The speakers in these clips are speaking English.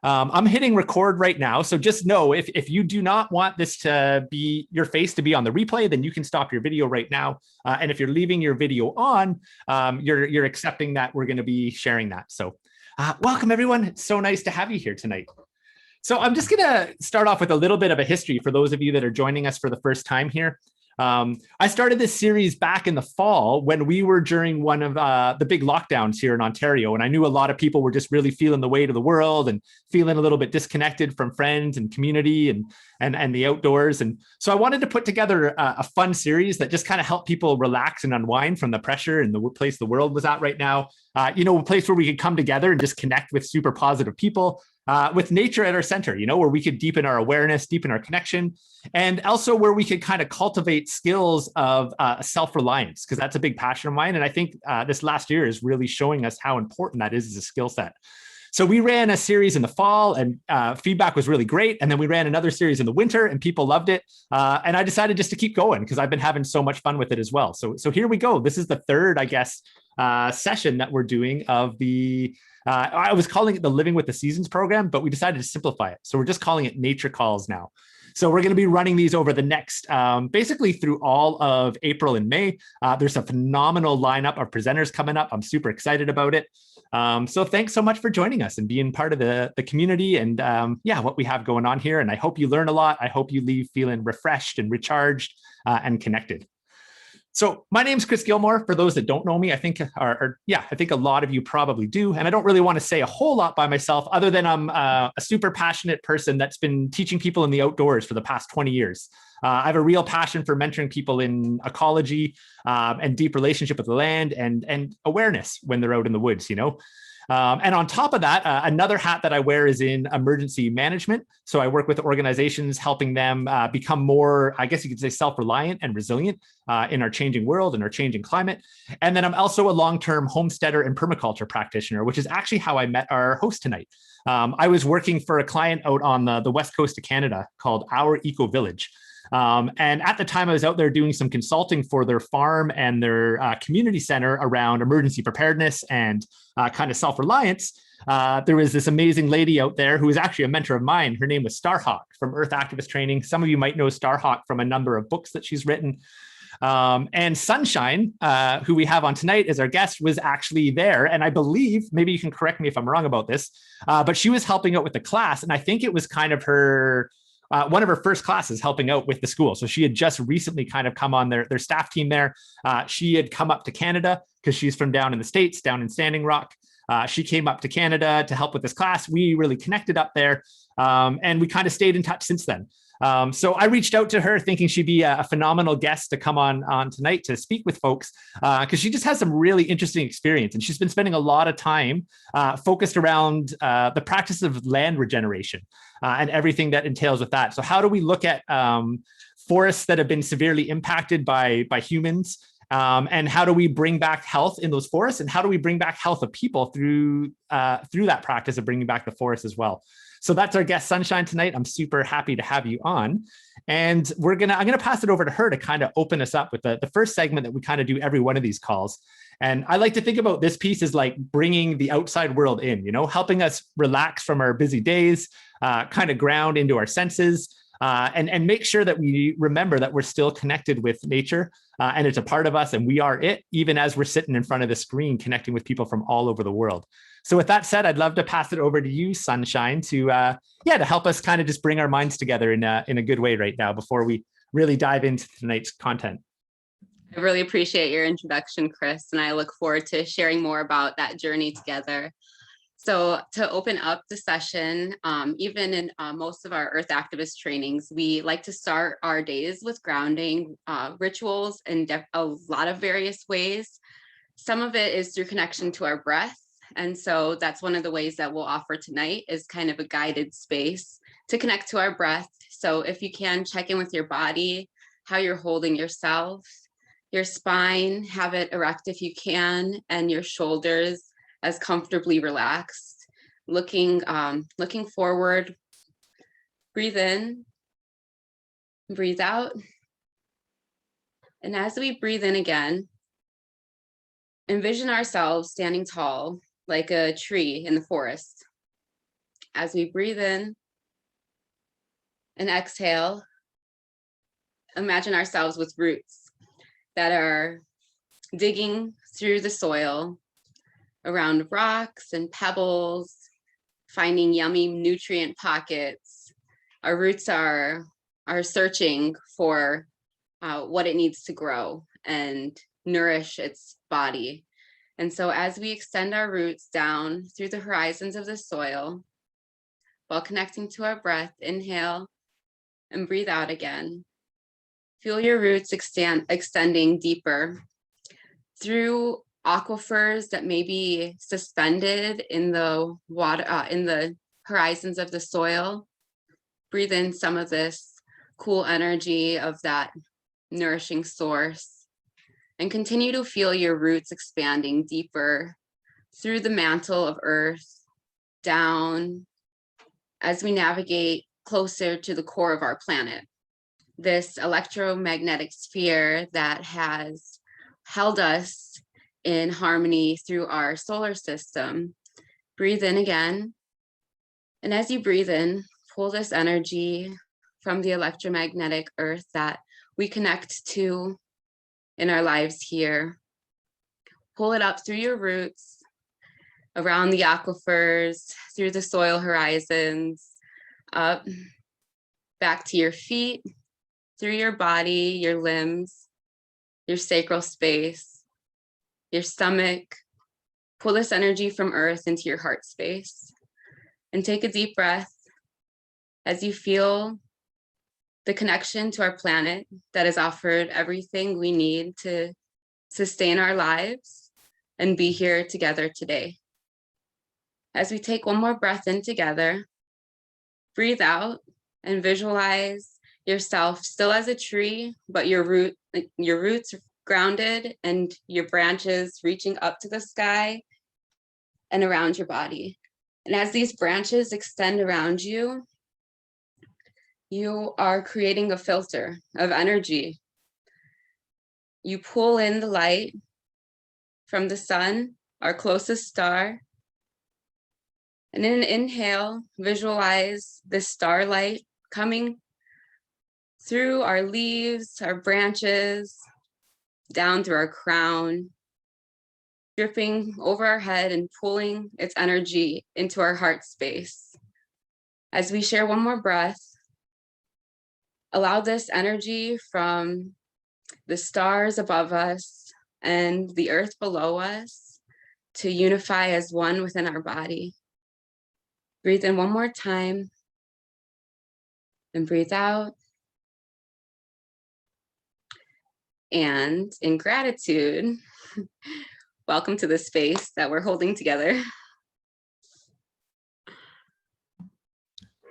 I'm hitting record right now. So just know if you do not want this to be your face to be on the replay, then you can stop your video right now. And if you're leaving your video on, you're accepting that we're going to be sharing that. So welcome, everyone. It's so nice to have you here tonight. So I'm just going to start off with a little bit of a history for those of you that are joining us for the first time here. I started this series back in the fall when we were during one of the big lockdowns here in Ontario. And I knew a lot of people were just really feeling the weight of the world and feeling a little bit disconnected from friends and community and the outdoors. And so I wanted to put together a fun series that just kind of helped people relax and unwind from the pressure and the place the world was at right now. A place where we could come together and just connect with super positive people. With nature at our center, where we could deepen our awareness, deepen our connection, and also where we could kind of cultivate skills of self-reliance, because that's a big passion of mine. And I think this last year is really showing us how important that is as a skill set. So we ran a series in the fall and feedback was really great. And then we ran another series in the winter and people loved it. And I decided just to keep going because I've been having so much fun with it as well. So here we go. This is the third, I guess, session that we're doing of the I was calling it the Living with the Seasons program, but we decided to simplify it. So we're just calling it Nature Calls now. So we're going to be running these over the next, basically through all of April and May. There's a phenomenal lineup of presenters coming up. I'm super excited about it. So thanks so much for joining us and being part of the community and what we have going on here. And I hope you learn a lot. I hope you leave feeling refreshed and recharged and connected. So my name's Chris Gilmore. For those that don't know me, I think a lot of you probably do. And I don't really want to say a whole lot by myself other than I'm a super passionate person that's been teaching people in the outdoors for the past 20 years. I have a real passion for mentoring people in ecology and deep relationship with the land and awareness when they're out in the woods, And on top of that, another hat that I wear is in emergency management. So I work with organizations helping them become more, I guess you could say, self-reliant and resilient in our changing world and our changing climate. And then I'm also a long-term homesteader and permaculture practitioner, which is actually how I met our host tonight. I was working for a client out on the west coast of Canada called Our Eco Village. And at the time I was out there doing some consulting for their farm and their community center around emergency preparedness and kind of self-reliance. There was this amazing lady out there who was actually a mentor of mine. Her name was Starhawk from Earth Activist Training. Some of you might know Starhawk from a number of books that she's written. And Sunshine, who we have on tonight as our guest, was actually there. And I believe, maybe you can correct me if I'm wrong about this, but she was helping out with the class. And I think it was kind of her one of her first classes helping out with the school. So she had just recently kind of come on their staff team there. She had come up to Canada because she's from down in the States, down in Standing Rock. She came up to Canada to help with this class. We really connected up there and we kind of stayed in touch since then. So I reached out to her thinking she'd be a phenomenal guest to come on tonight to speak with folks because she just has some really interesting experience. And she's been spending a lot of time focused around the practice of land regeneration and everything that entails with that. So how do we look at forests that have been severely impacted by humans? And how do we bring back health in those forests? And how do we bring back health of people through that practice of bringing back the forest as well? So that's our guest Sunshine tonight. I'm super happy to have you on. And I'm gonna pass it over to her to kind of open us up with the first segment that we kind of do every one of these calls. And I like to think about this piece as like bringing the outside world in, helping us relax from our busy days, kind of ground into our senses, and make sure that we remember that we're still connected with nature and it's a part of us and we are it, even as we're sitting in front of the screen connecting with people from all over the world. So with that said, I'd love to pass it over to you, Sunshine, to help us kind of just bring our minds together in a good way right now before we really dive into tonight's content. I really appreciate your introduction, Chris, and I look forward to sharing more about that journey together. So to open up the session, even in most of our Earth Activist trainings, we like to start our days with grounding rituals in a lot of various ways. Some of it is through connection to our breath. And so that's one of the ways that we'll offer tonight is kind of a guided space to connect to our breath. So if you can check in with your body, how you're holding yourself, your spine, have it erect if you can, and your shoulders as comfortably relaxed, looking forward. Breathe in, breathe out. And as we breathe in again, envision ourselves standing tall like a tree in the forest. as we breathe in and exhale, imagine ourselves with roots that are digging through the soil around rocks and pebbles, finding yummy nutrient pockets. Our roots are searching for what it needs to grow and nourish its body. And so as we extend our roots down through the horizons of the soil, while connecting to our breath, inhale and breathe out again. Feel your roots extending deeper through aquifers that may be suspended in the water, in the horizons of the soil. Breathe in some of this cool energy of that nourishing source, and continue to feel your roots expanding deeper through the mantle of earth, down, as we navigate closer to the core of our planet. This electromagnetic sphere that has held us in harmony through our solar system. Breathe in again. And as you breathe in, pull this energy from the electromagnetic earth that we connect to in our lives here. Pull it up through your roots, around the aquifers, through the soil horizons, up, back to your feet, through your body, your limbs, your sacral space, your stomach. Pull this energy from earth into your heart space, and take a deep breath as you feel the connection to our planet that has offered everything we need to sustain our lives and be here together today. As we take one more breath in together, breathe out and visualize yourself still as a tree, but your roots grounded and your branches reaching up to the sky and around your body. And as these branches extend around you, you are creating a filter of energy. You pull in the light from the sun, our closest star. And in an inhale, visualize this starlight coming through our leaves, our branches, down through our crown, dripping over our head and pulling its energy into our heart space. As we share one more breath, allow this energy from the stars above us and the earth below us to unify as one within our body. Breathe in one more time and breathe out. And in gratitude, welcome to the space that we're holding together.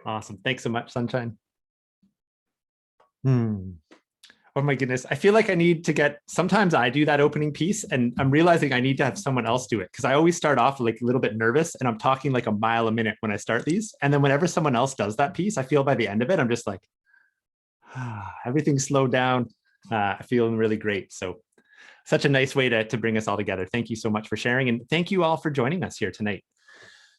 Awesome. Thanks so much, Sunshine. Oh my goodness. I feel like I need to sometimes I do that opening piece and I'm realizing I need to have someone else do it because I always start off like a little bit nervous and I'm talking like a mile a minute when I start these. And then whenever someone else does that piece, I feel by the end of it, I'm just like, everything's slowed down. Feeling really great. So such a nice way to bring us all together. Thank you so much for sharing. And thank you all for joining us here tonight.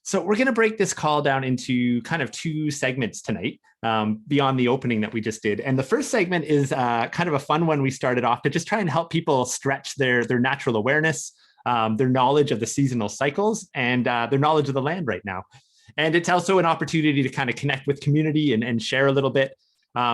So we're going to break this call down into kind of two segments tonight, beyond the opening that we just did. And the first segment is kind of a fun one we started off to just try and help people stretch their natural awareness, their knowledge of the seasonal cycles, and their knowledge of the land right now. And it's also an opportunity to kind of connect with community and share a little bit.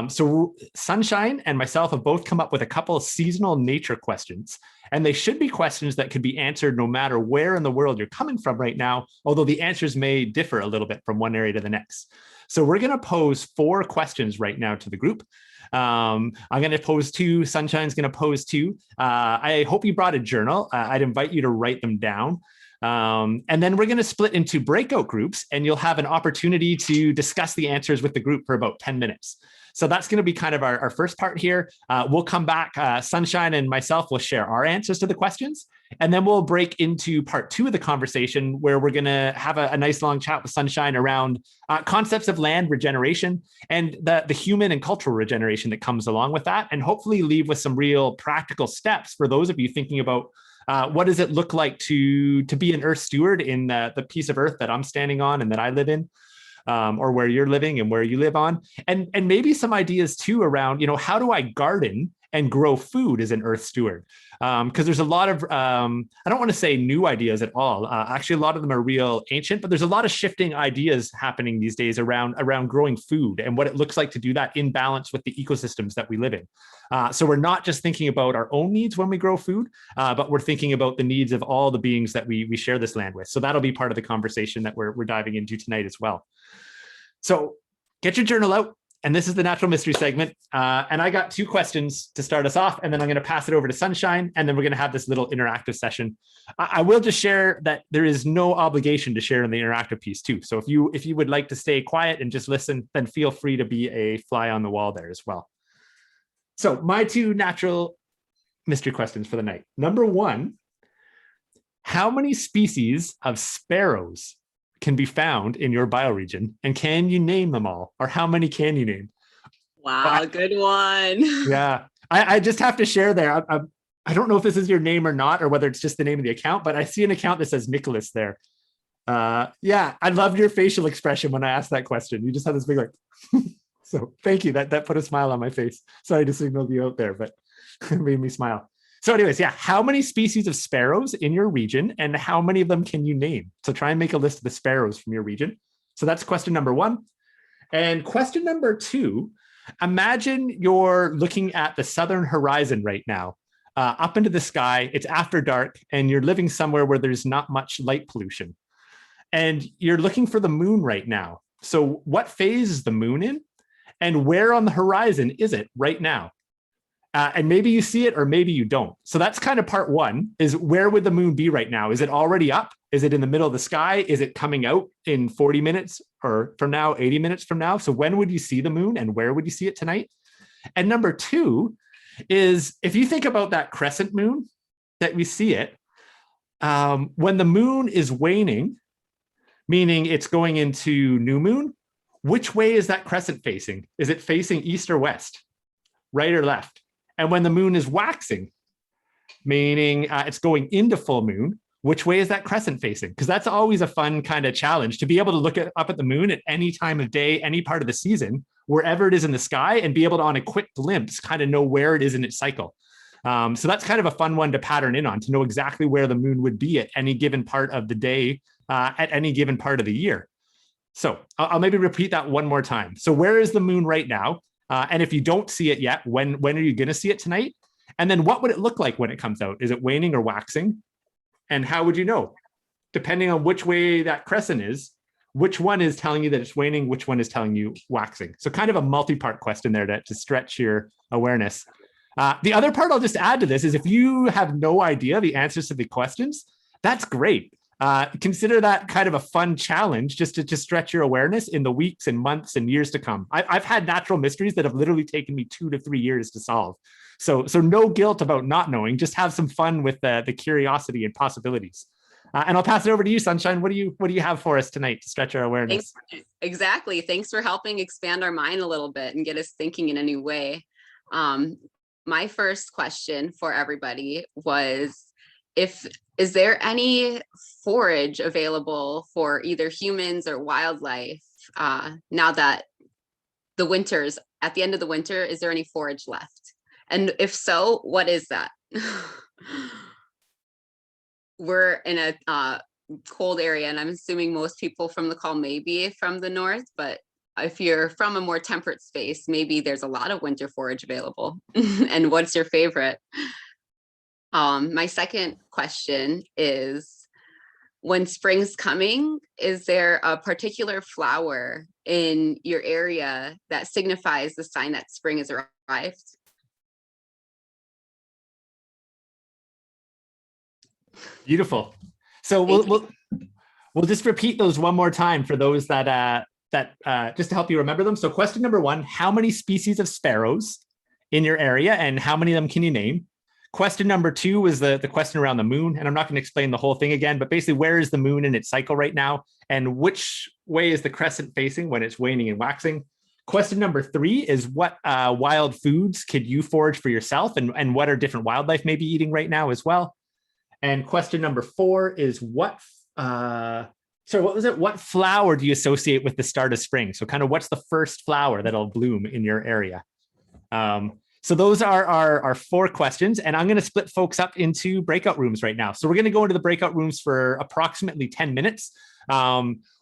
So Sunshine and myself have both come up with a couple of seasonal nature questions, and they should be questions that could be answered no matter where in the world you're coming from right now, although the answers may differ a little bit from one area to the next. So we're going to pose 4 questions right now to the group. I'm going to pose 2. Sunshine's going to pose 2. I hope you brought a journal. I'd invite you to write them down. And then we're going to split into breakout groups, and you'll have an opportunity to discuss the answers with the group for about 10 minutes. So that's going to be kind of our first part here. We'll come back. Sunshine and myself will share our answers to the questions. And then we'll break into part 2 of the conversation where we're going to have a nice long chat with Sunshine around concepts of land regeneration and the human and cultural regeneration that comes along with that. And hopefully leave with some real practical steps for those of you thinking about what does it look like to be an earth steward in the piece of earth that I'm standing on and that I live in. or where you're living and where you live on, and maybe some ideas too around, how do I garden and grow food as an earth steward? Because there's a lot of, I don't want to say new ideas at all. Actually, a lot of them are real ancient, but there's a lot of shifting ideas happening these days around growing food and what it looks like to do that in balance with the ecosystems that we live in. So we're not just thinking about our own needs when we grow food, but we're thinking about the needs of all the beings that we share this land with. So that'll be part of the conversation that we're diving into tonight as well. So get your journal out. And this is the Natural Mystery segment. And I got 2 questions to start us off, and then I'm going to pass it over to Sunshine, and then we're going to have this little interactive session. I will just share that there is no obligation to share in the interactive piece too. So if you would like to stay quiet and just listen, then feel free to be a fly on the wall there as well. So my 2 natural mystery questions for the night. Number 1, how many species of sparrows can be found in your bioregion, and can you name them all, or how many can you name? Wow, good one. Yeah, I just have to share there. I don't know if this is your name or not, or whether it's just the name of the account, but I see an account that says Nicholas there. Yeah, I loved your facial expression when I asked that question. You just had this big like, so thank you. That put a smile on my face. Sorry to signal you out there, but it made me smile. So anyways, yeah, how many species of sparrows in your region, and how many of them can you name? So try and make a list of the sparrows from your region. So that's question number 1. And question number 2, imagine you're looking at the southern horizon right now, up into the sky. It's after dark, and you're living somewhere where there's not much light pollution. And you're looking for the moon right now. So what phase is the moon in? And where on the horizon is it right now? And maybe you see it, or maybe you don't. So that's kind of part 1, is where would the moon be right now? Is it already up? Is it in the middle of the sky? Is it coming out in 40 minutes or from now, 80 minutes from now? So when would you see the moon, and where would you see it tonight? And number 2 is, if you think about that crescent moon that we see it, when the moon is waning, meaning it's going into new moon, which way is that crescent facing? Is it facing east or west, right or left? And when the moon is waxing, meaning it's going into full moon, which way is that crescent facing? Because that's always a fun kind of challenge, to be able to look up at the moon at any time of day, any part of the season, wherever it is in the sky, and be able to, on a quick glimpse, kind of know where it is in its cycle. So that's kind of a fun one to pattern in on, to know exactly where the moon would be at any given part of the day, at any given part of the year. So I'll maybe repeat that one more time. So where is the moon right now? And if you don't see it yet, when are you going to see it tonight? And then what would it look like when it comes out? Is it waning or waxing? And how would you know? Depending on which way that crescent is, which one is telling you that it's waning, which one is telling you waxing? So kind of a multi-part question there to stretch your awareness. The other part I'll just add to this is, if you have no idea the answers to the questions, that's great. Consider that kind of a fun challenge, just to stretch your awareness in the weeks and months and years to come. I've had natural mysteries that have literally taken me 2 to 3 years to solve. So no guilt about not knowing, just have some fun with the curiosity and possibilities. And I'll pass it over to you, Sunshine. What do you have for us tonight to stretch our awareness? Exactly. Thanks for helping expand our mind a little bit and get us thinking in a new way. My first question for everybody was, is there any forage available for either humans or wildlife now that the winter's at the end of the winter? Is there any forage left? And if so, what is that? We're in a cold area, and I'm assuming most people from the call may be from the north, but if you're from a more temperate space, maybe there's a lot of winter forage available. And what's your favorite? My second question is, when spring's coming, is there a particular flower in your area that signifies the sign that spring has arrived? Beautiful. So we'll just repeat those one more time for those that just to help you remember them. So question number 1, how many species of sparrows in your area, and how many of them can you name? Question number 2 was the question around the moon, and I'm not going to explain the whole thing again, but basically, where is the moon in its cycle right now, and which way is the crescent facing when it's waning and waxing? Question number 3 is, what wild foods could you forage for yourself, and what are different wildlife maybe eating right now as well? And question number 4 is, what So what was it? What flower do you associate with the start of spring? So kind of what's the first flower that'll bloom in your area? So those are our 4 questions, and I'm going to split folks up into breakout rooms right now. So we're going to go into the breakout rooms for approximately 10 minutes.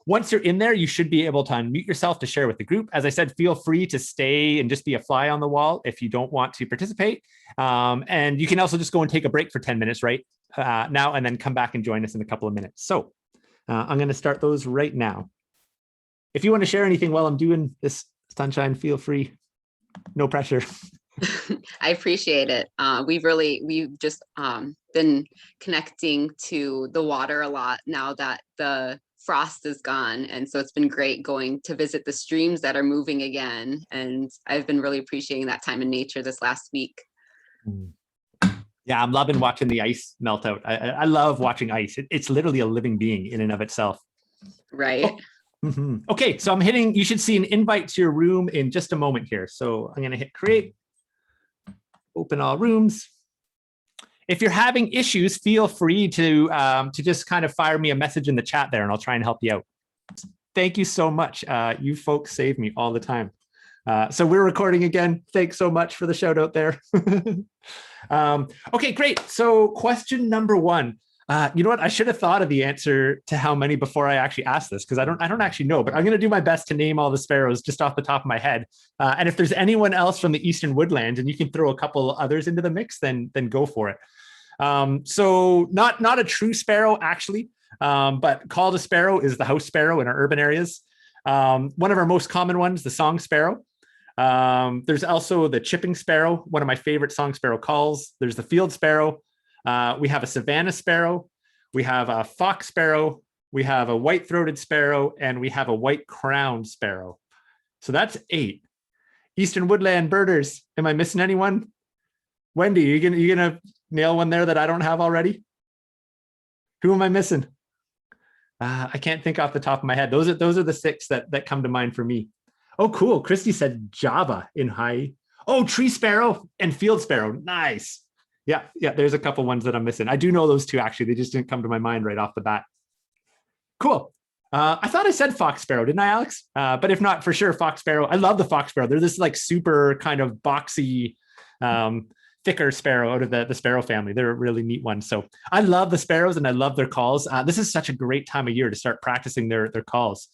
Once you're in there, you should be able to unmute yourself to share with the group. As I said, feel free to stay and just be a fly on the wall if you don't want to participate. And you can also just go and take a break for 10 minutes right now, and then come back and join us in a couple of minutes. So I'm going to start those right now. If you want to share anything while I'm doing this, Sunshine, feel free. No pressure. I appreciate it. We've just been connecting to the water a lot now that the frost is gone. And so it's been great going to visit the streams that are moving again. And I've been really appreciating that time in nature this last week. Yeah, I'm loving watching the ice melt out. I love watching ice. It's literally a living being in and of itself. Right. Oh. Mm-hmm. Okay, so you should see an invite to your room in just a moment here. So I'm going to hit create, open all rooms. If you're having issues, feel free to just kind of fire me a message in the chat there, and I'll try and help you out. Thank you so much. You folks save me all the time. So we're recording again. Thanks so much for the shout out there. Okay, great. So question number 1. You know what? I should have thought of the answer to how many before I actually asked this, because I don't actually know, but I'm going to do my best to name all the sparrows just off the top of my head. And if there's anyone else from the Eastern Woodlands and you can throw a couple others into the mix, then go for it. So not a true sparrow actually, but called a sparrow is the house sparrow in our urban areas. One of our most common ones, the song sparrow. There's also the chipping sparrow, one of my favorite song sparrow calls. There's the field sparrow. We have a Savannah sparrow, we have a fox sparrow, we have a white-throated sparrow, and we have a white-crowned sparrow. So that's 8. Eastern woodland birders, am I missing anyone? Wendy, you gonna nail one there that I don't have already? Who am I missing? I can't think off the top of my head. Those are the 6 that come to mind for me. Oh, cool. Christy said Java in Hawaii. Oh, tree sparrow and field sparrow. Nice. Yeah, there's a couple ones that I'm missing. I do know those 2, actually. They just didn't come to my mind right off the bat. Cool. I thought I said fox sparrow, didn't I, Alex? But if not, for sure, fox sparrow. I love the fox sparrow. They're this like super kind of boxy, thicker sparrow out of the sparrow family. They're a really neat one. So I love the sparrows and I love their calls. This is such a great time of year to start practicing their calls.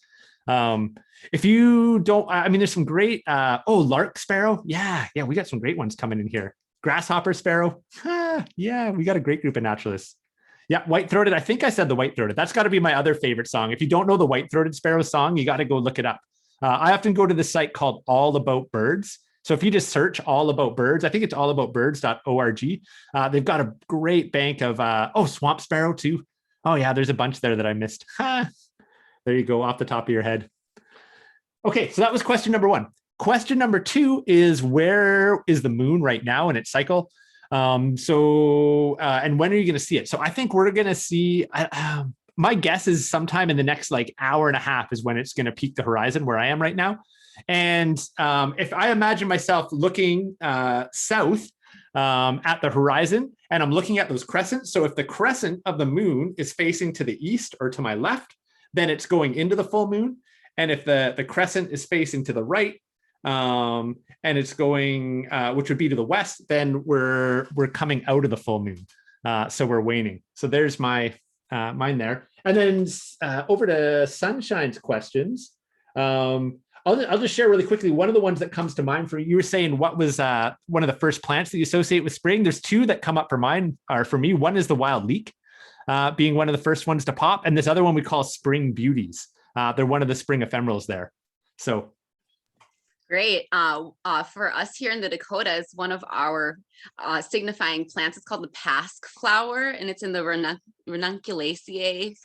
If you don't, I mean, there's some great, lark sparrow. Yeah, we got some great ones coming in here. Grasshopper sparrow. Yeah, we got a great group of naturalists. Yeah, white-throated. I think I said the white-throated. That's got to be my other favorite song. If you don't know the white-throated sparrow song, you got to go look it up. I often go to the site called All About Birds. So if you just search All About Birds, I think it's allaboutbirds.org. They've got a great bank of, swamp sparrow too. Oh yeah, there's a bunch there that I missed. There you go, off the top of your head. Okay, so that was question number 1. Question number 2 is, where is the moon right now in its cycle? And when are you going to see it? So I think we're going to see, my guess is sometime in the next like hour and a half is when it's going to peak the horizon where I am right now. And if I imagine myself looking south at the horizon, and I'm looking at those crescents. So if the crescent of the moon is facing to the east or to my left, then it's going into the full moon. And if the crescent is facing to the right, and it's going, which would be to the west, then we're coming out of the full moon. So we're waning. So there's my mine there. And then over to Sunshine's questions. I'll just share really quickly. One of the ones that comes to mind for you were saying, what was one of the first plants that you associate with spring? There's 2 that come up for me. One is the wild leek, being one of the first ones to pop. And this other one we call spring beauties. They're one of the spring ephemerals there. So Great. For us here in the Dakotas, one of our signifying plants is called the Pasque Flower, and it's in the Ranunculaceae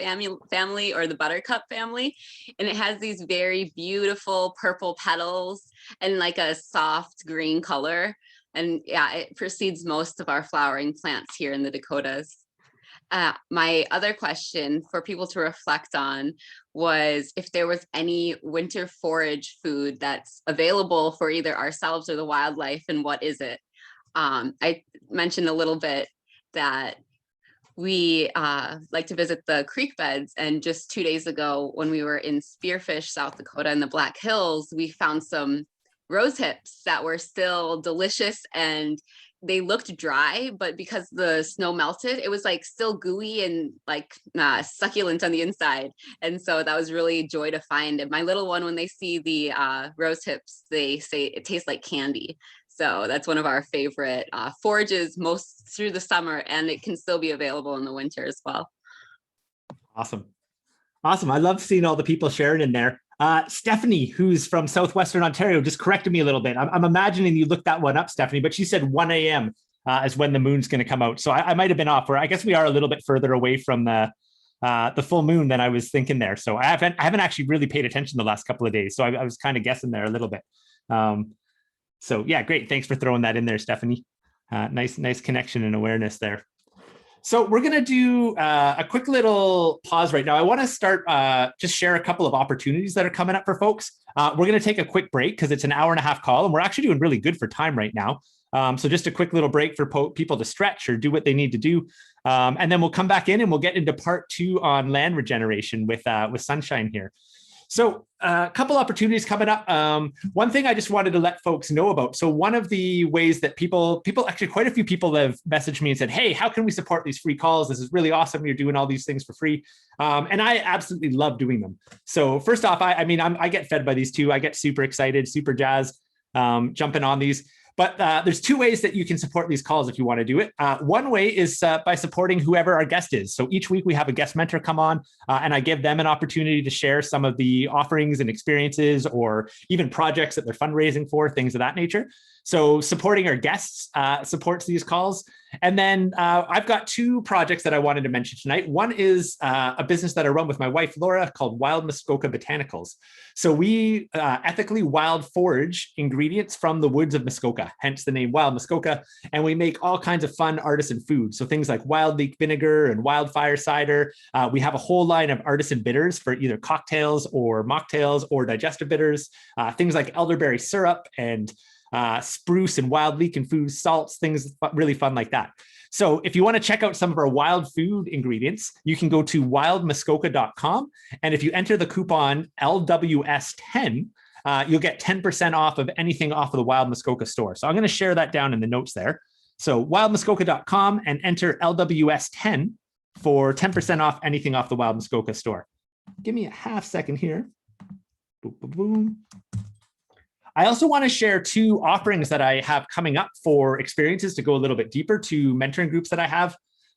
family, or the buttercup family. And it has these very beautiful purple petals and like a soft green color. And yeah, it precedes most of our flowering plants here in the Dakotas. My other question for people to reflect on was if there was any winter forage food that's available for either ourselves or the wildlife, and what is it? I mentioned a little bit that we like to visit the creek beds. And just 2 days ago, when we were in Spearfish, South Dakota in the Black Hills, we found some rose hips that were still delicious, and they looked dry, but because the snow melted, it was like still gooey and like succulent on the inside. And so that was really a joy to find. And my little one, when they see the rose hips, they say it tastes like candy. So that's one of our favorite forages most through the summer, and it can still be available in the winter as well. Awesome. Awesome. I love seeing all the people sharing in there. Stephanie, who's from Southwestern Ontario, just corrected me a little bit. I'm imagining you looked that one up, Stephanie, but she said 1 a.m. Is when the moon's going to come out. So I might have been off, or I guess we are a little bit further away from the full moon than I was thinking there. So I haven't actually really paid attention the last couple of days. So I was kind of guessing there a little bit. So yeah, great. Thanks for throwing that in there, Stephanie. Nice connection and awareness there. So we're going to do a quick little pause right now. I want to start, just share a couple of opportunities that are coming up for folks. We're going to take a quick break because it's an 1.5-hour call, and we're actually doing really good for time right now. So just a quick little break for people to stretch or do what they need to do. And then we'll come back in and we'll get into part 2 on land regeneration with Sunshine here. So a couple opportunities coming up. One thing I just wanted to let folks know about. So one of the ways that people, actually quite a few people have messaged me and said, hey, how can we support these free calls? This is really awesome. You're doing all these things for free. And I absolutely love doing them. So first off, I get fed by these too. I get super excited, super jazzed, jumping on these. But there's 2 ways that you can support these calls if you want to do it. One way is by supporting whoever our guest is. So each week we have a guest mentor come on and I give them an opportunity to share some of the offerings and experiences or even projects that they're fundraising for, things of that nature. So supporting our guests supports these calls. And then I've got 2 projects that I wanted to mention tonight. One is a business that I run with my wife, Laura, called Wild Muskoka Botanicals. So we ethically wild forage ingredients from the woods of Muskoka, hence the name Wild Muskoka. And we make all kinds of fun artisan food. So things like wild leek vinegar and wildfire cider. We have a whole line of artisan bitters for either cocktails or mocktails or digestive bitters. Things like elderberry syrup and spruce and wild leek infused salts, things really fun like that. So if you want to check out some of our wild food ingredients, you can go to wildmuskoka.com. And if you enter the coupon LWS10, you'll get 10% off of anything off of the Wild Muskoka store. So I'm going to share that down in the notes there. So wildmuskoka.com and enter LWS10 for 10% off anything off the Wild Muskoka store. Give me a half second here. Boom, boom, boom. I also want to share 2 offerings that I have coming up for experiences to go a little bit deeper to mentoring groups that I have.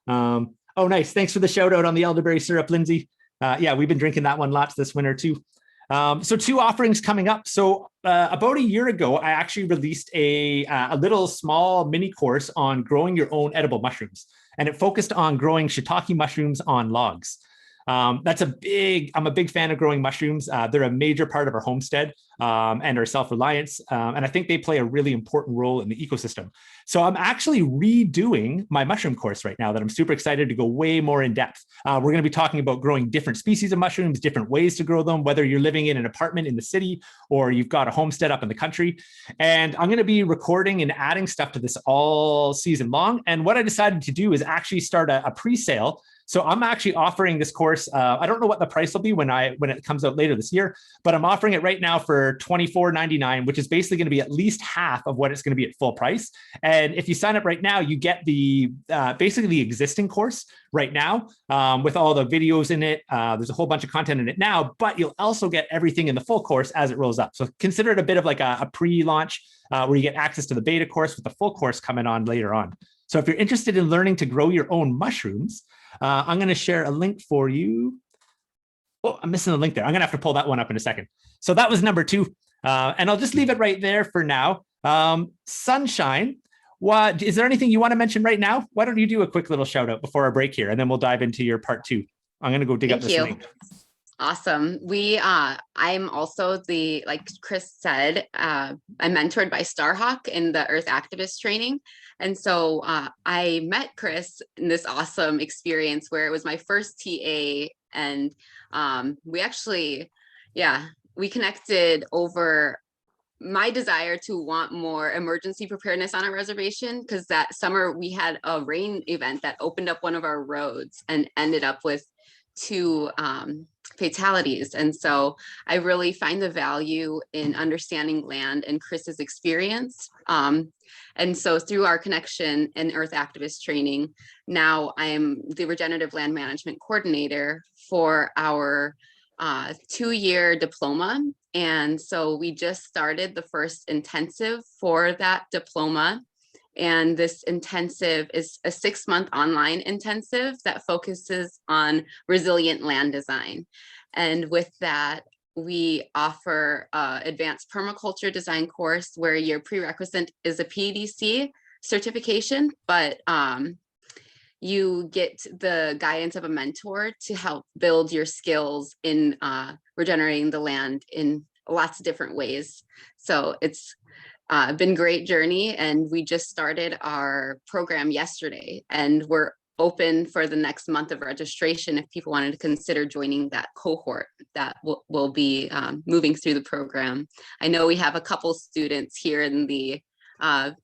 Oh, nice. Thanks for the shout out on the elderberry syrup, Lindsay. Yeah, we've been drinking that one lots this winter too. So 2 offerings coming up. So about a year ago, I actually released a little small mini course on growing your own edible mushrooms. And it focused on growing shiitake mushrooms on logs. I'm a big fan of growing mushrooms. They're a major part of our homestead and our self-reliance. And I think they play a really important role in the ecosystem. So I'm actually redoing my mushroom course right now that I'm super excited to go way more in depth. We're going to be talking about growing different species of mushrooms, different ways to grow them, whether you're living in an apartment in the city or you've got a homestead up in the country. And I'm going to be recording and adding stuff to this all season long. And what I decided to do is actually start a pre-sale. So I'm actually offering this course. I don't know what the price will be when it comes out later this year, but I'm offering it right now for $24.99, which is basically going to be at least half of what it's going to be at full price. And if you sign up right now, you get the basically the existing course right now with all the videos in it. There's a whole bunch of content in it now, but you'll also get everything in the full course as it rolls up. So consider it a bit of like a pre-launch where you get access to the beta course with the full course coming on later on. So if you're interested in learning to grow your own mushrooms, I'm going to share a link for you. Oh, I'm missing the link there. I'm going to have to pull that one up in a second. So that was number 2. And I'll just leave it right there for now. Sunshine, is there anything you want to mention right now? Why don't you do a quick little shout out before our break here, and then we'll dive into your part 2. I'm going to go dig up this link. Awesome. I'm also like Chris said, I'm mentored by Starhawk in the Earth Activist training. And so I met Chris in this awesome experience where it was my first TA. And we actually, we connected over my desire to want more emergency preparedness on our reservation, because that summer we had a rain event that opened up one of our roads and ended up with 2 fatalities. And so I really find the value in understanding land and Chris's experience. And so through our connection and Earth Activist training, now I am the Regenerative Land Management Coordinator for our 2-year diploma. And so we just started the first intensive for that diploma. And this intensive is a 6-month online intensive that focuses on resilient land design. And with that, we offer advanced permaculture design course where your prerequisite is a PDC certification, but you get the guidance of a mentor to help build your skills in regenerating the land in lots of different ways. So it's been a great journey, and we just started our program yesterday, and we're open for the next month of registration if people wanted to consider joining that cohort that will be moving through the program. I know we have a couple students here in the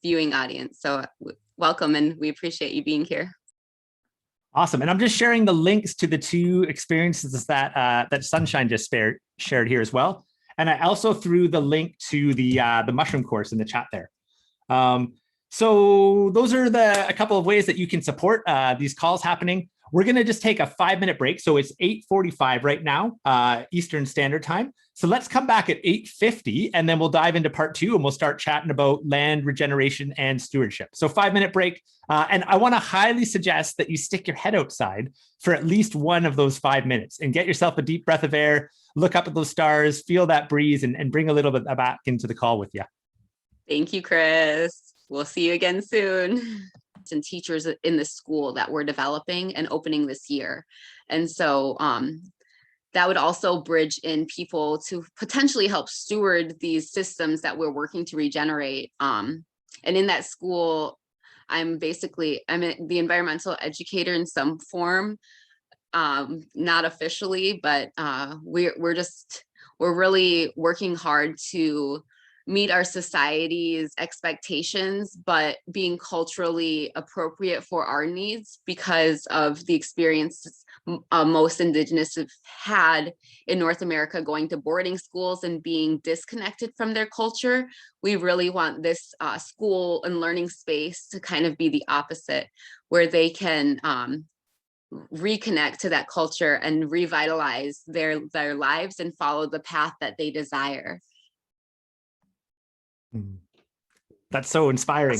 viewing audience, so welcome, and we appreciate you being here. Awesome. And I'm just sharing the links to the 2 experiences that that Sunshine just shared here as well. And I also threw the link to the mushroom course in the chat there. So those are a couple of ways that you can support these calls happening. We're going to just take a 5-minute break. So it's 8:45 right now, Eastern Standard Time. So let's come back at 8:50, and then we'll dive into part 2, and we'll start chatting about land regeneration and stewardship. So 5-minute break. And I want to highly suggest that you stick your head outside for at least one of those 5 minutes and get yourself a deep breath of air, look up at those stars, feel that breeze, and bring a little bit back into the call with you. Thank you, Chris. We'll see you again soon. And teachers in the school that we're developing and opening this year. And so that would also bridge in people to potentially help steward these systems that we're working to regenerate. And in that school, I'm the environmental educator in some form, not officially, but we're really working hard to meet our society's expectations, but being culturally appropriate for our needs because of the experiences most Indigenous have had in North America, going to boarding schools and being disconnected from their culture. We really want this school and learning space to kind of be the opposite, where they can reconnect to that culture and revitalize their lives and follow the path that they desire. That's so inspiring.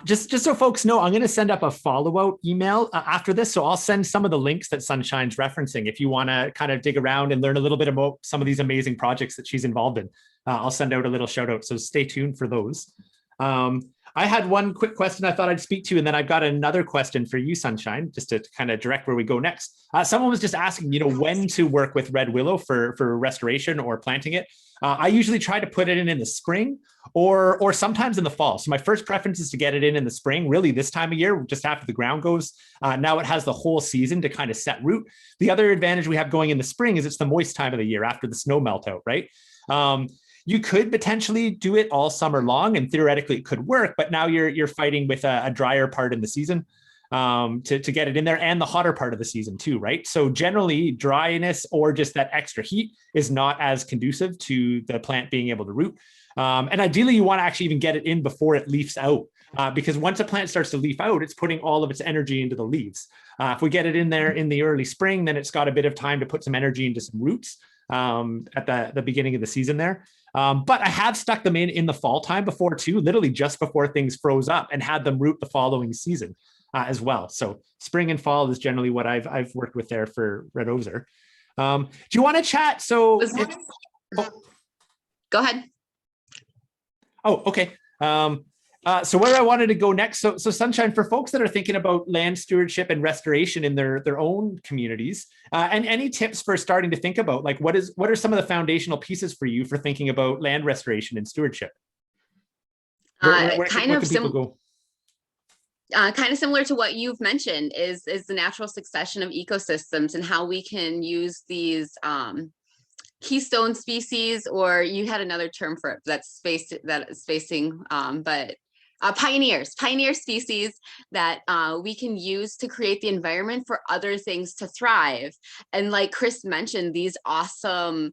Just so folks know, I'm going to send up a follow-up email after this. So I'll send some of the links that Sunshine's referencing if you want to kind of dig around and learn a little bit about some of these amazing projects that she's involved in. I'll send out a little shout out. So stay tuned for those. I had one quick question I thought I'd speak to, and then I've got another question for you, Sunshine, just to kind of direct where we go next. Someone was just asking, when to work with red willow for restoration or planting it. I usually try to put it in the spring or sometimes in the fall. So my first preference is to get it in the spring, really this time of year, just after the ground goes. Now it has the whole season to kind of set root. The other advantage we have going in the spring is it's the moist time of the year after the snow melt out, right? You could potentially do it all summer long, and theoretically it could work, but now you're fighting with a drier part in the season to get it in there, and the hotter part of the season too, right? So generally dryness or just that extra heat is not as conducive to the plant being able to root. And ideally you want to actually even get it in before it leaves out, because once a plant starts to leaf out, it's putting all of its energy into the leaves. If we get it in there in the early spring, then it's got a bit of time to put some energy into some roots at the beginning of the season there. But I have stuck them in the fall time before too, literally just before things froze up, and had them root the following season as well. So spring and fall is generally what I've worked with there for red ozer. Do you want to chat? So go ahead. Oh, okay. So where I wanted to go next, so Sunshine, for folks that are thinking about land stewardship and restoration in their own communities, and any tips for starting to think about, like, what are some of the foundational pieces for you for thinking about land restoration and stewardship? Where can people go? Kind of similar to what you've mentioned is the natural succession of ecosystems and how we can use these keystone species, or you had another term for it that's spacing, but pioneer species that we can use to create the environment for other things to thrive. And like Chris mentioned, these awesome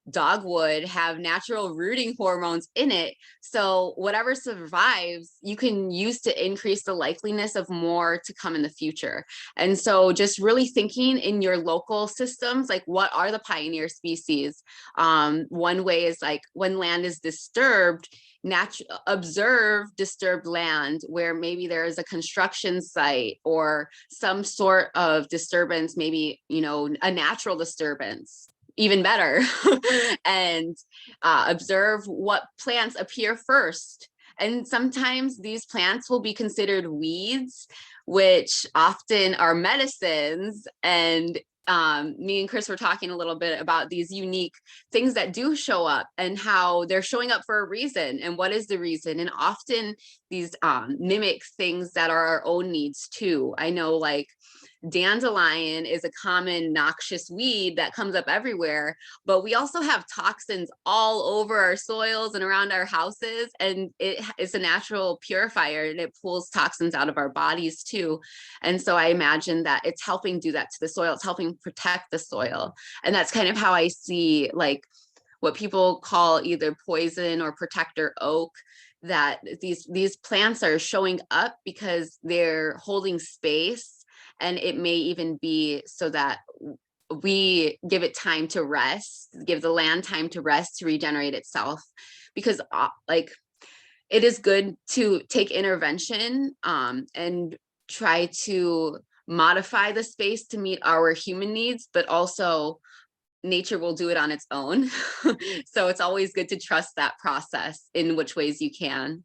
dogwood have natural rooting hormones in it. So whatever survives, you can use to increase the likeliness of more to come in the future. And so just really thinking in your local systems, like what are the pioneer species? One way is like when land is disturbed, observe disturbed land where maybe there is a construction site or some sort of disturbance, maybe, you know, a natural disturbance, even better. And observe what plants appear first. And sometimes these plants will be considered weeds, which often are medicines. And me and Chris were talking a little bit about these unique things that do show up and how they're showing up for a reason and what is the reason. And often these mimic things that are our own needs too. I know like dandelion is a common noxious weed that comes up everywhere, but we also have toxins all over our soils and around our houses, and it is a natural purifier and it pulls toxins out of our bodies too. And so I imagine that it's helping do that to the soil. It's helping protect the soil. And that's kind of how I see like what people call either poison or protector oak, that these plants are showing up because they're holding space. And it may even be so that we give it time to rest, give the land time to rest, to regenerate itself. Because like it is good to take intervention and try to modify the space to meet our human needs, but also nature will do it on its own. So it's always good to trust that process in which ways you can.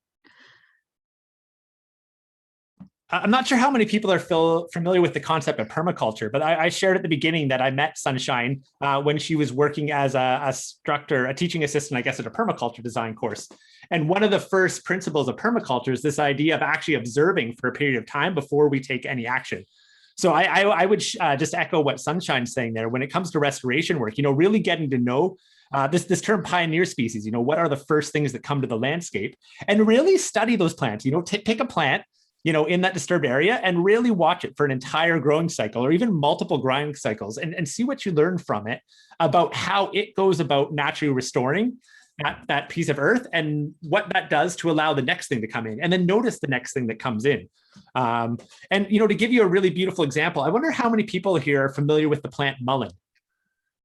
I'm not sure how many people are familiar with the concept of permaculture, but I shared at the beginning that I met Sunshine when she was working as a instructor, a teaching assistant, I guess, at a permaculture design course. And one of the first principles of permaculture is this idea of actually observing for a period of time before we take any action. So I would just echo what Sunshine's saying there. When it comes to restoration work, you know, really getting to know this term pioneer species, you know, what are the first things that come to the landscape, and really study those plants. You know, pick a plant, you know, in that disturbed area and really watch it for an entire growing cycle or even multiple growing cycles and see what you learn from it about how it goes about naturally restoring that piece of earth and what that does to allow the next thing to come in, and then notice the next thing that comes in. And, you know, to give you a really beautiful example, I wonder how many people here are familiar with the plant mullein.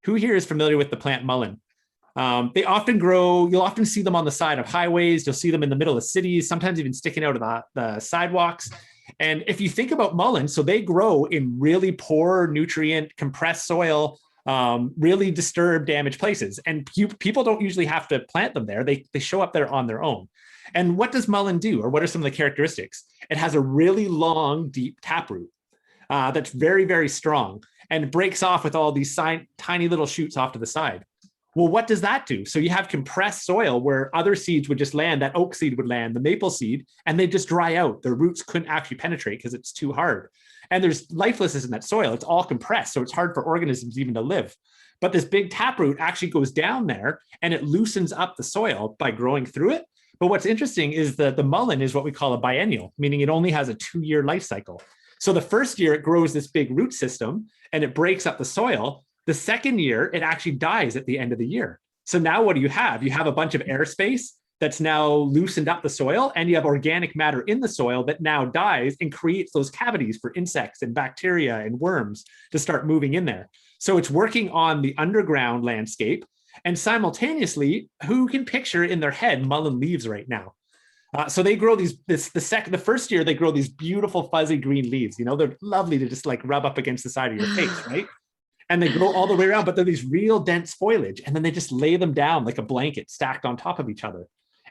Who here is familiar with the plant mullein? They often grow, you'll often see them on the side of highways, you'll see them in the middle of cities, sometimes even sticking out of the sidewalks. And if you think about mullein, so they grow in really poor nutrient, compressed soil, really disturbed, damaged places. And people don't usually have to plant them there. They show up there on their own. And what does mullein do? Or what are some of the characteristics? It has a really long, deep taproot that's very, very strong and breaks off with all these tiny little shoots off to the side. Well, what does that do? So you have compressed soil where other seeds would just land, that oak seed would land, the maple seed, and they just dry out. Their roots couldn't actually penetrate because it's too hard. And there's lifelessness in that soil. It's all compressed, so it's hard for organisms even to live. But this big taproot actually goes down there and it loosens up the soil by growing through it. But what's interesting is that the mullein is what we call a biennial, meaning it only has a 2-year life cycle. So the first year it grows this big root system and it breaks up the soil. The second year, it actually dies at the end of the year. So now what do you have? You have a bunch of airspace that's now loosened up the soil, and you have organic matter in the soil that now dies and creates those cavities for insects and bacteria and worms to start moving in there. So it's working on the underground landscape. And simultaneously, who can picture in their head mullein leaves right now? So they grow the first year, they grow these beautiful fuzzy green leaves. You know, they're lovely to just like rub up against the side of your face, right? And they grow all the way around, but they're these real dense foliage. And then they just lay them down like a blanket stacked on top of each other.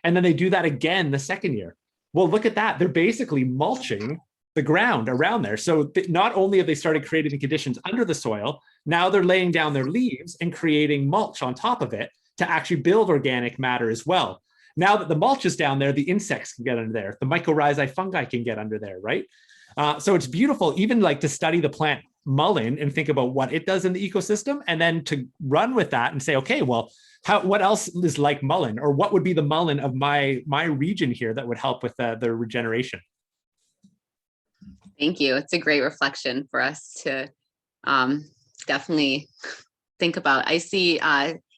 And then they do that again the second year. Well, look at that. They're basically mulching the ground around there. So not only have they started creating the conditions under the soil, now they're laying down their leaves and creating mulch on top of it to actually build organic matter as well. Now that the mulch is down there, the insects can get under there. The mycorrhizae fungi can get under there, right? So it's beautiful, even like to study the plant mull in and think about what it does in the ecosystem, and then to run with that and say, okay, well, what else is like mullein, or what would be the mullein of my region here that would help with the regeneration? Thank you. It's a great reflection for us to definitely think about. I see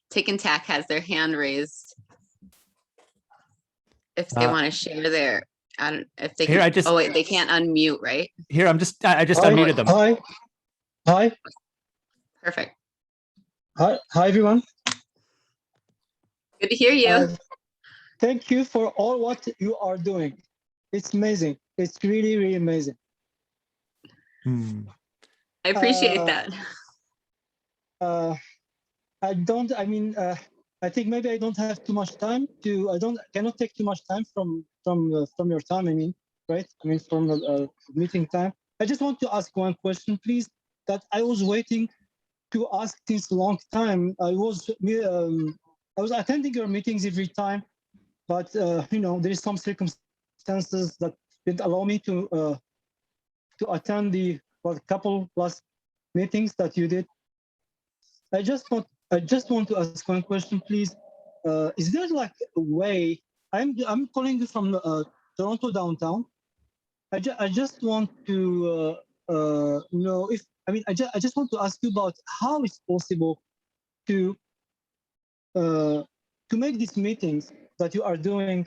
Tick and Tack has their hand raised. If they want to share their, I don't, if they can, oh wait, they can't unmute, right? Here, I just unmuted them. Hi. Perfect. Hi, everyone. Good to hear you. Thank you for all what you are doing. It's amazing. It's really, really amazing. I appreciate that. I think maybe I don't have too much time cannot take too much time from your time, right? From the meeting time. I just want to ask one question, please, that I was waiting to ask since a long time. I was attending your meetings every time, but there is some circumstances that didn't allow me to attend the couple plus meetings that you did. I just want to ask one question, please. Is there like a way? I'm calling you from Toronto downtown. I just want to know if I just want to ask you about how it's possible to make these meetings that you are doing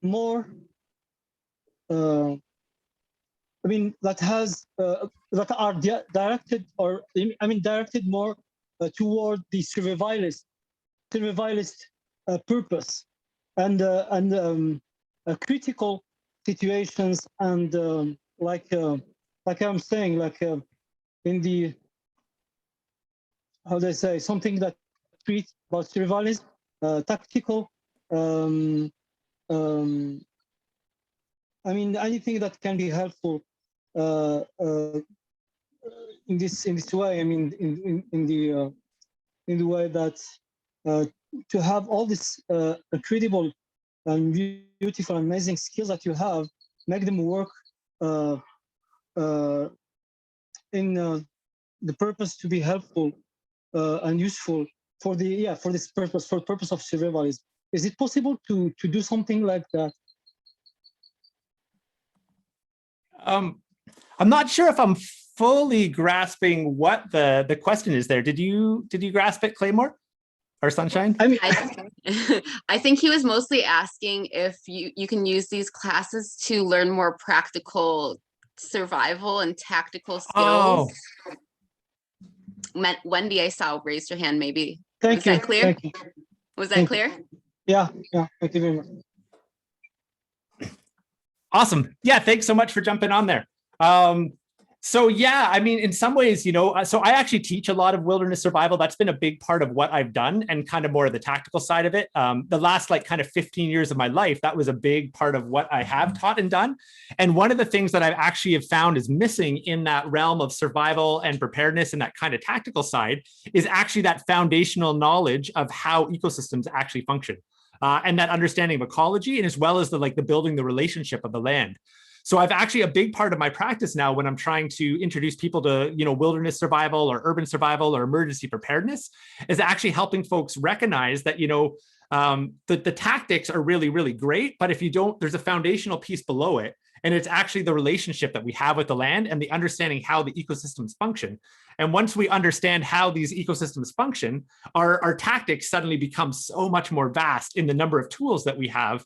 more. That are directed, or directed more toward the survivalist purpose and critical situations, and like I'm saying, in the, how do I say, something that treats about survivalism, tactical, anything that can be helpful in this way. In the way that to have all this incredible and beautiful, amazing skills that you have, make them work in the purpose to be helpful and useful for this purpose, for the purpose of survivalism. Is it possible to do something like that? I'm not sure if I'm fully grasping what the question is there. Did you grasp it, Claymore or Sunshine? I think he was mostly asking if you can use these classes to learn more practical survival and tactical skills. Wendy, I saw raise your hand. Maybe was that clear? Thank you. Was that clear? Yeah. Thank you very much. Awesome. Yeah, thanks so much for jumping on there. So yeah, in some ways, so I actually teach a lot of wilderness survival. That's been a big part of what I've done, and kind of more of the tactical side of it. The last 15 years of my life, that was a big part of what I have taught and done. And one of the things that I actually have found is missing in that realm of survival and preparedness and that kind of tactical side is actually that foundational knowledge of how ecosystems actually function. And that understanding of ecology, and as well as the building the relationship of the land. So I've actually, a big part of my practice now when I'm trying to introduce people to, wilderness survival or urban survival or emergency preparedness, is actually helping folks recognize that, the tactics are really, really great, but if you don't, there's a foundational piece below it. And it's actually the relationship that we have with the land and the understanding how the ecosystems function. And once we understand how these ecosystems function, our tactics suddenly become so much more vast in the number of tools that we have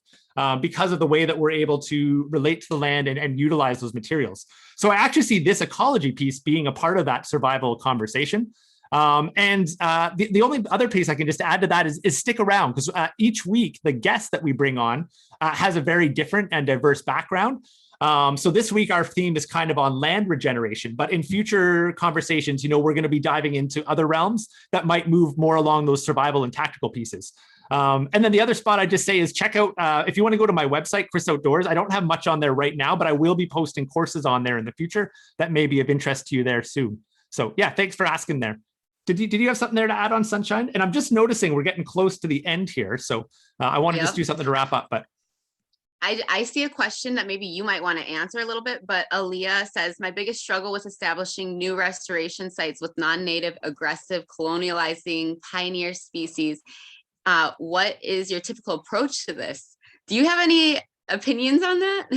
because of the way that we're able to relate to the land and utilize those materials. So I actually see this ecology piece being a part of that survival conversation. The only other piece I can just add to that is stick around, because each week the guest that we bring on has a very different and diverse background. So this week our theme is kind of on land regeneration, but in future conversations, we're going to be diving into other realms that might move more along those survival and tactical pieces. And then the other spot I just say is check out, if you want to go to my website, Chris Outdoors. I don't have much on there right now, but I will be posting courses on there in the future that may be of interest to you there soon. So yeah, thanks for asking there. Did you have something there to add on, Sunshine? And I'm just noticing we're getting close to the end here. So I want to just do something to wrap up, but. I see a question that maybe you might want to answer a little bit, but Aaliyah says, my biggest struggle was establishing new restoration sites with non-native, aggressive, colonializing pioneer species. What is your typical approach to this? Do you have any opinions on that?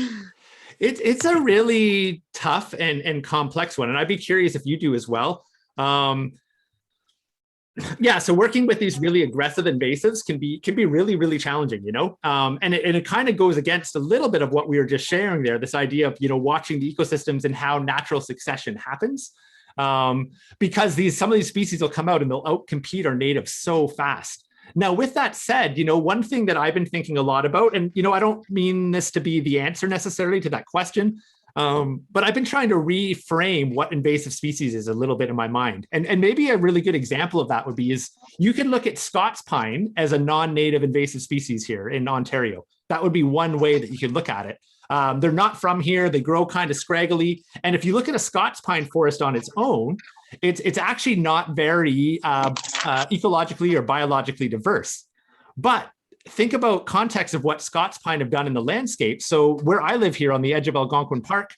It's a really tough and complex one, and I'd be curious if you do as well. Yeah, so working with these really aggressive invasives can be really, really challenging, you know, and it kind of goes against a little bit of what we were just sharing there, this idea of, you know, watching the ecosystems and how natural succession happens, because some of these species will come out and they'll outcompete our natives so fast. Now, with that said, you know, one thing that I've been thinking a lot about, and, you know, I don't mean this to be the answer necessarily to that question, but I've been trying to reframe what invasive species is a little bit in my mind. And maybe a really good example of that would be is you can look at Scots pine as a non-native invasive species here in Ontario. That would be one way that you could look at it. They're not from here. They grow kind of scraggly. And if you look at a Scots pine forest on its own, it's actually not very ecologically or biologically diverse. But think about context of what Scots pine have done in the landscape. So where I live here on the edge of Algonquin Park,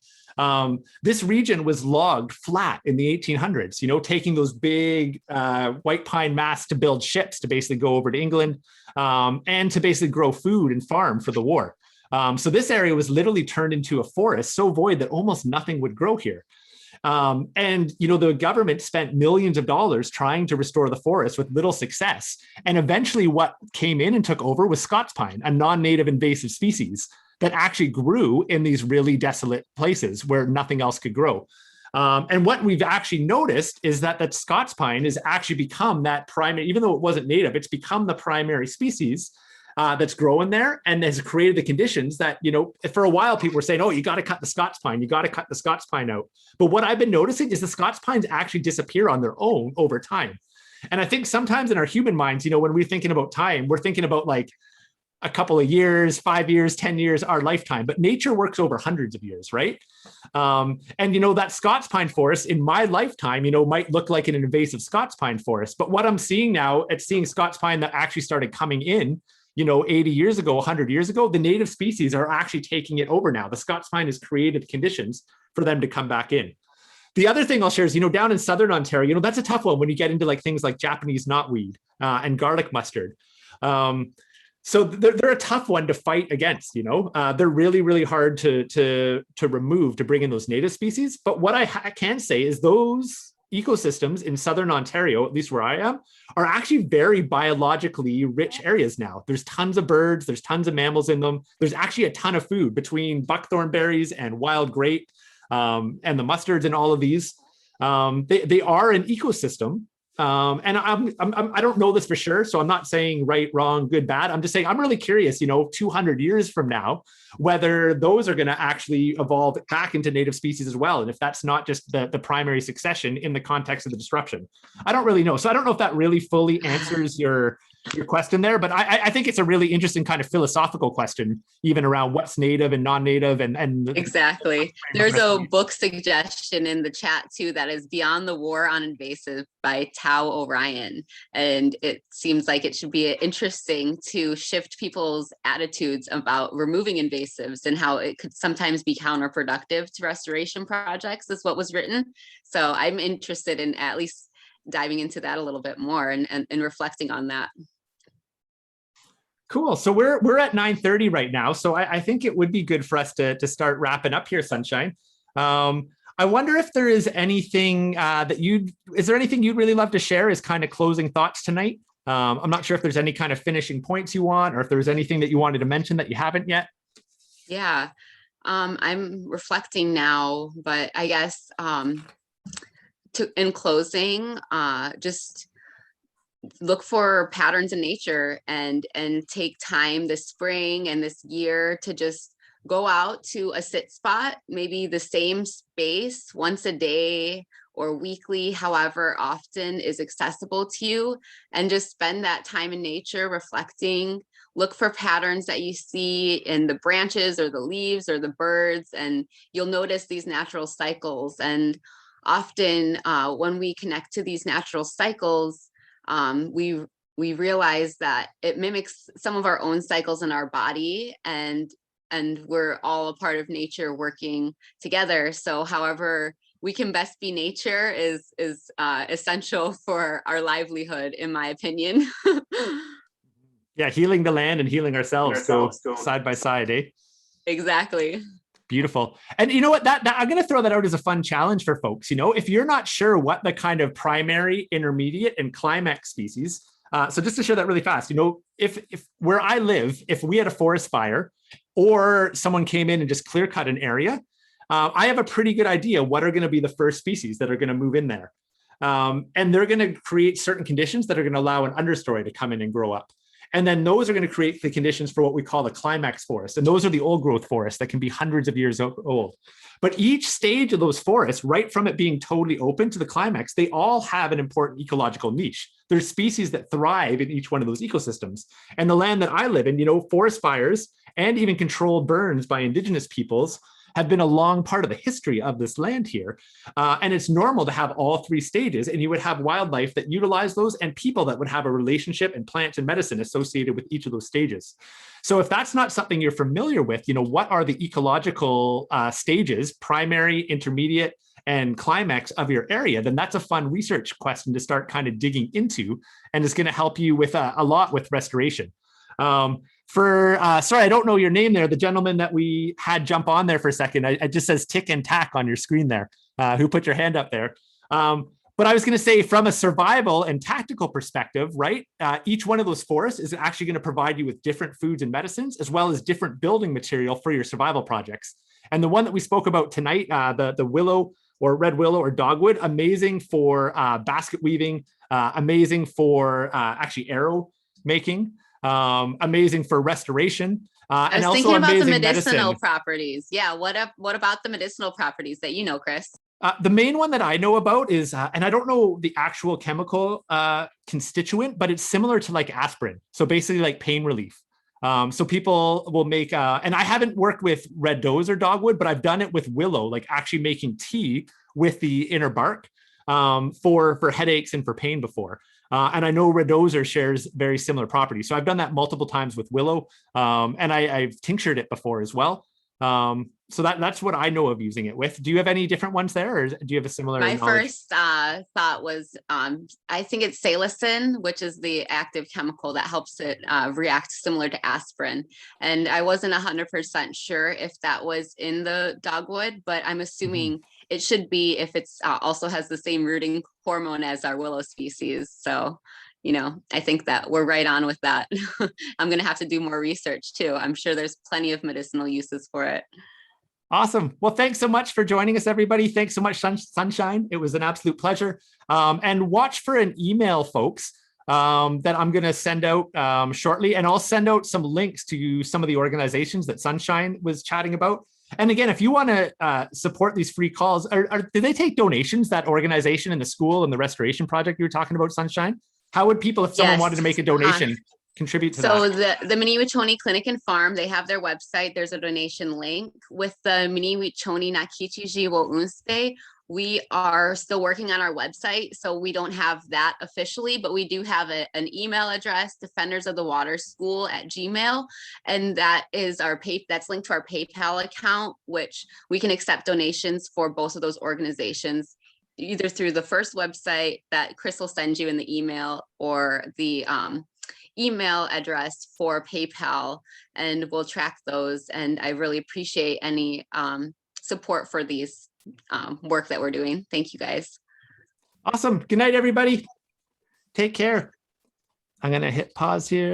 this region was logged flat in the 1800s, you know, taking those big white pine masts to build ships to basically go over to England and to basically grow food and farm for the war. So this area was literally turned into a forest so void that almost nothing would grow here. And, you know, the government spent millions of dollars trying to restore the forest with little success. And eventually what came in and took over was Scots pine, a non-native invasive species that actually grew in these really desolate places where nothing else could grow. And what we've actually noticed is that Scots pine has actually become that primary, even though it wasn't native, it's become the primary species that's growing there and has created the conditions that, you know, for a while people were saying, oh, you got to cut the Scots pine, you got to cut the Scots pine out. But what I've been noticing is the Scots pines actually disappear on their own over time. And I think sometimes in our human minds, you know, when we're thinking about time, we're thinking about like a couple of years, 5 years, 10 years, our lifetime, but nature works over hundreds of years, right? And, you know, that Scots pine forest in my lifetime, you know, might look like an invasive Scots pine forest. But what I'm seeing now, it's seeing Scots pine that actually started coming in, you know, 80 years ago, 100 years ago, the native species are actually taking it over now. The Scots pine has created the conditions for them to come back in. The other thing I'll share is, you know, down in Southern Ontario, you know, that's a tough one when you get into like things like Japanese knotweed and garlic mustard. So they're a tough one to fight against, you know, they're really, really hard to remove, to bring in those native species. But what I can say is those ecosystems in Southern Ontario, at least where I am, are actually very biologically rich areas now. There's tons of birds, there's tons of mammals in them. There's actually a ton of food between buckthorn berries and wild grape and the mustards and all of these. They are an ecosystem. And I don't know this for sure, so I'm not saying right, wrong, good, bad. I'm just saying I'm really curious, you know, 200 years from now, whether those are going to actually evolve back into native species as well. And if that's not just the primary succession in the context of the disruption, I don't really know. So I don't know if that really fully answers your question there, but I think it's a really interesting kind of philosophical question, even around what's native and non-native and exactly. There's a book suggestion in the chat too that is Beyond the War on Invasive by Tao Orion, and it seems like it should be interesting to shift people's attitudes about removing invasives and how it could sometimes be counterproductive to restoration projects, is what was written. So I'm interested in at least diving into that a little bit more and reflecting on that. Cool. So we're at 9:30 right now. So I think it would be good for us to start wrapping up here, Sunshine. I wonder if there is anything is there anything you'd really love to share as kind of closing thoughts tonight? I'm not sure if there's any kind of finishing points you want, or if there's anything that you wanted to mention that you haven't yet. Yeah, I'm reflecting now, but I guess in closing, just look for patterns in nature and take time this spring and this year to just go out to a sit spot, maybe the same space once a day or weekly, however often is accessible to you, and just spend that time in nature reflecting. Look for patterns that you see in the branches or the leaves or the birds, and you'll notice these natural cycles. And often when we connect to these natural cycles, we realize that it mimics some of our own cycles in our body, and and we're all a part of nature working together. So however we can best be nature is essential for our livelihood, in my opinion. Yeah, healing the land and healing ourselves go side by side, eh? Exactly. Beautiful. And you know what, that I'm going to throw that out as a fun challenge for folks. You know, if you're not sure what the kind of primary, intermediate, and climax species, so just to share that really fast, you know, if where I live, if we had a forest fire or someone came in and just clear cut an area, I have a pretty good idea what are going to be the first species that are going to move in there. And they're going to create certain conditions that are going to allow an understory to come in and grow up. And then those are going to create the conditions for what we call the climax forest. And those are the old growth forests that can be hundreds of years old. But each stage of those forests, right from it being totally open to the climax, they all have an important ecological niche. There's species that thrive in each one of those ecosystems. And the land that I live in, you know, forest fires and even controlled burns by indigenous peoples have been a long part of the history of this land here. And it's normal to have all three stages, and you would have wildlife that utilize those and people that would have a relationship and plants and medicine associated with each of those stages. So if that's not something you're familiar with, you know, what are the ecological stages, primary, intermediate, and climax of your area, then that's a fun research question to start kind of digging into, and it's going to help you with a lot with restoration. Sorry, I don't know your name there. The gentleman that we had jump on there for a second, it just says tick and tack on your screen there, who put your hand up there. But I was going to say, from a survival and tactical perspective, right? Each one of those forests is actually going to provide you with different foods and medicines, as well as different building material for your survival projects. And the one that we spoke about tonight, the willow or red willow or dogwood, amazing for basket weaving, amazing for actually arrow making. Amazing for restoration. I was and thinking also about the amazing medicinal medicine. properties. Yeah, what about the medicinal properties that you know, Chris? The main one that I know about is, and I don't know the actual chemical constituent, but it's similar to like aspirin. So basically like pain relief. So people will make, and I haven't worked with red does or dogwood, but I've done it with willow, like actually making tea with the inner bark for headaches and for pain before. And I know redoser shares very similar properties. So I've done that multiple times with willow, and I've tinctured it before as well. So that's what I know of using it with. Do you have any different ones there, or do you have a similar My knowledge? first thought was, I think it's salicin, which is the active chemical that helps it react similar to aspirin. And I wasn't 100% sure if that was in the dogwood, but I'm assuming it should be if it's also has the same rooting hormone as our willow species. So, you know, I think that we're right on with that. I'm going to have to do more research too. I'm sure there's plenty of medicinal uses for it. Awesome. Well, thanks so much for joining us, everybody. Thanks so much, Sunshine. It was an absolute pleasure. And watch for an email, folks, that I'm going to send out shortly. And I'll send out some links to some of the organizations that Sunshine was chatting about. And again, if you want to support these free calls, do they take donations, that organization and the school and the restoration project you were talking about, Sunshine? How would people, if someone wanted to make a donation, contribute to that? So the Miniwichoni Clinic and Farm, they have their website. There's a donation link. With the Miniwichoni Nakichiji wo Unspe, we are still working on our website, so we don't have that officially, but we do have an email address, Defenders of the Water School @gmail, and that is that's linked to our PayPal account, which we can accept donations for both of those organizations, either through the first website that Chris will send you in the email, or the email address for PayPal, and we'll track those. And I really appreciate any support for these work that we're doing. Thank you, guys. Awesome. Good night, everybody. Take care. I'm going to hit pause here.